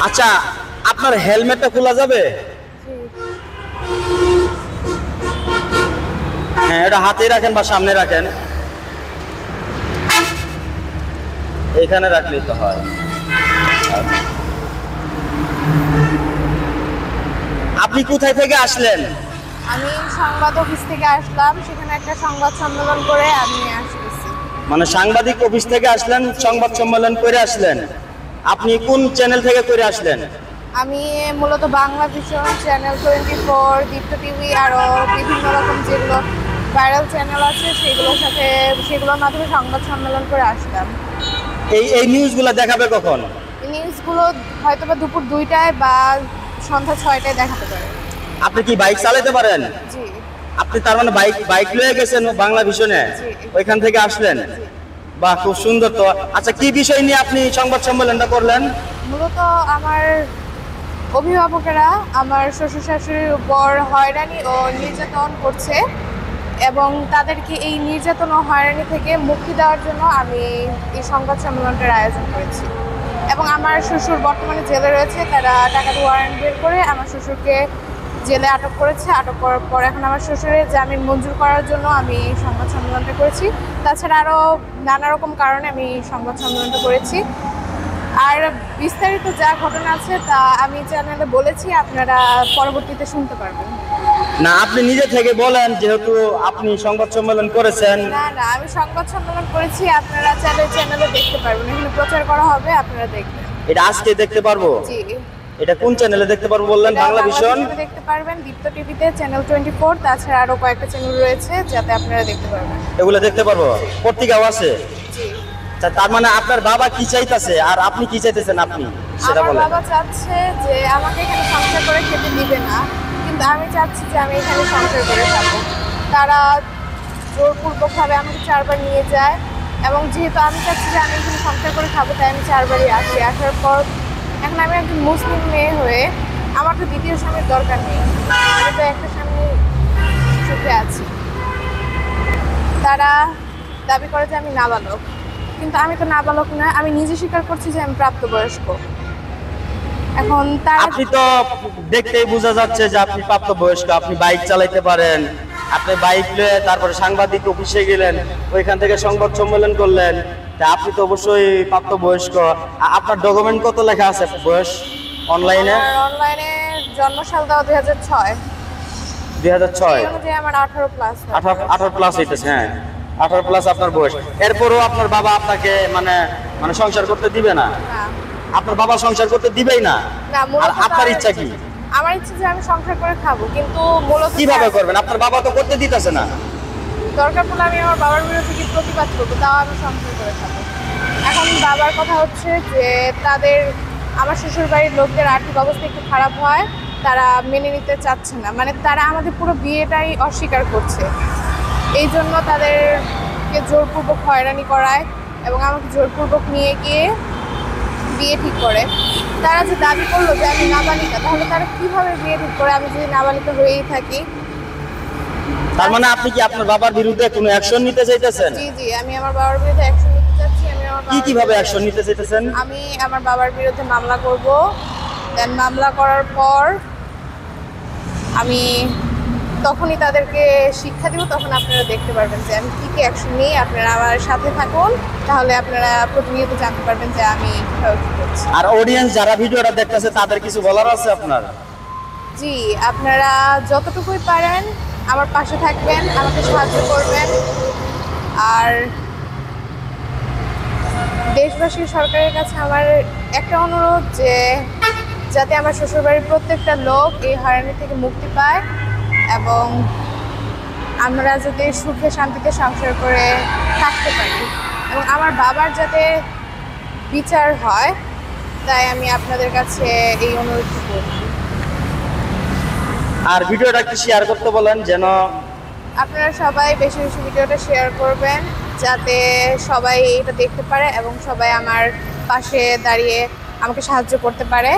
আচ্ছা, আপনার হেলমেটটা খোলা যাবে? হ্যাঁ, এটা হাতে রাখেন বা সামনে রাখেন, এখানে রাখলেই তো হয়। আপনি কোথায় থেকে আসলেন? আমি সংবাদ অফিস থেকে আসলাম, সেখানে একটা সংবাদ সম্মেলন করে আমি আসতেছি। মানে সাংবাদিক অফিস থেকে আসলেন, সংবাদ সম্মেলন করে আসলেন। আপনি কোন চ্যানেল থেকে করে আসলেন? আমি মূলত বাংলা ভিশন, চ্যানেল 24, দীপ্ত টিভি, আরও বিভিন্ন রকম যেগুলো ভাইরাল চ্যানেল আছে সেগুলোর মাধ্যমে সংবাদ সম্মেলন করে আসলাম। এই নিউজগুলো দেখাবে কখন? এই নিউজগুলো হয়তো বা দুপুর 2টায় বা সন্ধ্যা 6টায় দেখাতে পারে। আপনি কি বাইক চালাতে পারেন? জি। আপনি তার মানে বাইক লয়ে গেছেন বাংলা ভিশনে, ওইখান থেকে আসলেন? বাহ, খুব সুন্দর তো। আচ্ছা, কি বিষয় নিয়ে আপনি সংবাদ সম্মেলনটা করলেন? মূলত আমার অভিভাবকেরা আমার শ্বশুর শাশুড়ির উপর হয়রানি ও নির্যাতন করছে এবং তাদেরকে এই নির্যাতন ও হয়রানি থেকে মুক্তি দেওয়ার জন্য আমি এই সংবাদ সম্মেলনটার আয়োজন করেছি। এবং আমার শ্বশুর বর্তমানে জেলে রয়েছে, তারা টাকার ওয়ারেন্ট বের করে আমার শ্বশুরকে জেলে আটক করেছে। আটক করার পর এখন আমার শ্বশুরের জামিন মঞ্জুর করার জন্য আমি সংবাদ সম্মেলনটা করেছি। তাছাড়া আরও নানা রকম কারণে আমি সংবাদ সম্মেলনটা করেছি। আর বিস্তারিত যা ঘটনা আছে তা আমি চ্যানেলে বলেছি, আপনারা পরবর্তীতে শুনতে পারবেন। না, আপনি নিজে থেকে বলেন, যেহেতু আপনি সংবাদ সম্মেলন করেছেন। না, আমি সংবাদ সম্মেলন করেছি, আপনারা চ্যানেলে দেখতে পারবেন, এখানে প্রচার করা হবে, আপনারা দেখবেন। এটা আজকে দেখতে পারবো? জি। এটা কোন চ্যানেলে দেখতে পারবো বললেন? বাংলা ভিশন দেখতে পারবেন, দীপ্ত টিভিতে, চ্যানেল 24, তাছাড়া আরো কয়েকটা চ্যানেল রয়েছে যাতে আপনারা দেখতে পারবেন। এগুলো দেখতে পারবো? পত্রিকাও আছে? জি। তার মানে আপনার বাবা কি চাইতেছে আর আপনি কি চাইতেছেন, আপনি সেটা আমার বলেন। বাবা চাচ্ছে যে আমাকে এখানে সংসার করে খেতে দিবে না, কিন্তু আমি চাচ্ছি যে আমি এখানে সংসার করে খাবো। তারা জোরপূর্বকভাবে আমাকে 4বার নিয়ে যায় এবং যেহেতু আমি চাচ্ছি যে আমি এখানে সংসার করে খাবো, তাই আমি 4বারই আসি। আসার পর এখন আমি একজন মুসলিম মেয়ে হয়ে আমার তো দ্বিতীয় স্বামীর দরকার নেই, আমি তো একটা স্বামী সুখে আছি। তারা দাবি করে যে আমি নাবালক, কিন্তু আমি তো নাবালক না, আমি নিজে স্বীকার করছি যে আমি প্রাপ্তবয়স্ক। এখন আপনি তো দেখতেই বোঝা যাচ্ছে যে আপনি প্রাপ্তবয়স্ক, আপনি বাইক চালাইতে পারেন। আপনি বাইক নিয়ে তারপরে সাংবাদিক অফিসে গেলেন, ওইখান থেকে সংবাদ সম্মেলন করলেন, তা আপনি তো অবশ্যই প্রাপ্তবয়স্ক। আপনার ডকুমেন্ট কত লেখা আছে বয়স অনলাইনে? অনলাইনে জন্মসাল দাও 2006। 2006 অনুযায়ী আমার 18+। 18+ হইতেছে। হ্যাঁ, 18+ আপনার বয়স। এরপরও আপনার বাবা আপনাকে মানে মানে সংসার করতে দিবে না? আপনার বাবা সংসার করতে দিবেই না? আর আপনার ইচ্ছা কি? আমার ইচ্ছা যে আমি সংসার করে খাবো, কিন্তু মূলত কিভাবে করবেন? আপনার বাবা তো করতে দিতেছে না। দরকার পড়লে আমি আমার বাবার বিরুদ্ধে কি প্রতিবাদ করবো, তাও আমি সংসার করে খাবো। এখন বাবার কথা হচ্ছে যে আমার শ্বশুর বাড়ির লোকদের আর্থিক অবস্থা একটু খারাপ হয়, তারা মেনে নিতে চাচ্ছে না, মানে তারা আমাদের পুরো বিয়েটাই অস্বীকার করছে। এই জন্য তাদেরকে জোরপূর্বক হয়রানি করায় এবং আমাকে জোরপূর্বক নিয়ে গিয়ে বিয়ে ঠিক করে। তারা যে দাবি করলো যে আমি নাবালিকা, তাহলে তারা কিভাবে বিয়ে ঠিক করে আমি যদি নাবালিকা হয়েই থাকি? তার মানে আপনি কি আপনার বাবার বিরুদ্ধে কোনো অ্যাকশন নিতে চাইতেছেন? জি, আমি আমার বাবার বিরুদ্ধে অ্যাকশন নিতে চাচ্ছি। কিভাবে অ্যাকশন নিতে চাইতেছেন? আমি আমার বাবার বিরুদ্ধে মামলা করব। দেন মামলা করার পর আমি তখনই তাদেরকে শিক্ষা দিব, তখন আপনারা দেখতে পারবেন যে আমি কি অ্যাকশন নিই। আপনারা আমার সাথে থাকুন, তাহলে আপনারা প্রতিনিয়ত জানতে পারবেন যে আমি কিভাবে কি করছি। আর অডিয়েন্স যারা ভিডিওটা দেখতেছে তাদের কিছু বলার আছে আপনার? জি, আপনারা যতটুকুই পারেন আমার পাশে থাকবেন, আমাকে সাহায্য করবেন। আর দেশবাসী সরকারের কাছে আমার একটা অনুরোধ, যে যাতে আমার শ্বশুরবাড়ির প্রত্যেকটা লোক এই হয়রানি থেকে মুক্তি পায় এবং আমরা যাতে সুখে শান্তিতে সংসার করে থাকতে পারি এবং আমার বাবার যাতে বিচার হয়, তাই আমি আপনাদের কাছে এই অনুরোধ করছি। আর ভিডিওটা একটু শেয়ার করতে বলেন, যেন আপনারা সবাই বেশি বেশি ভিডিওটা শেয়ার করবেন, যাতে সবাই এটা দেখতে পারে এবং সবাই আমার পাশে দাঁড়িয়ে আমাকে সাহায্য করতে পারে।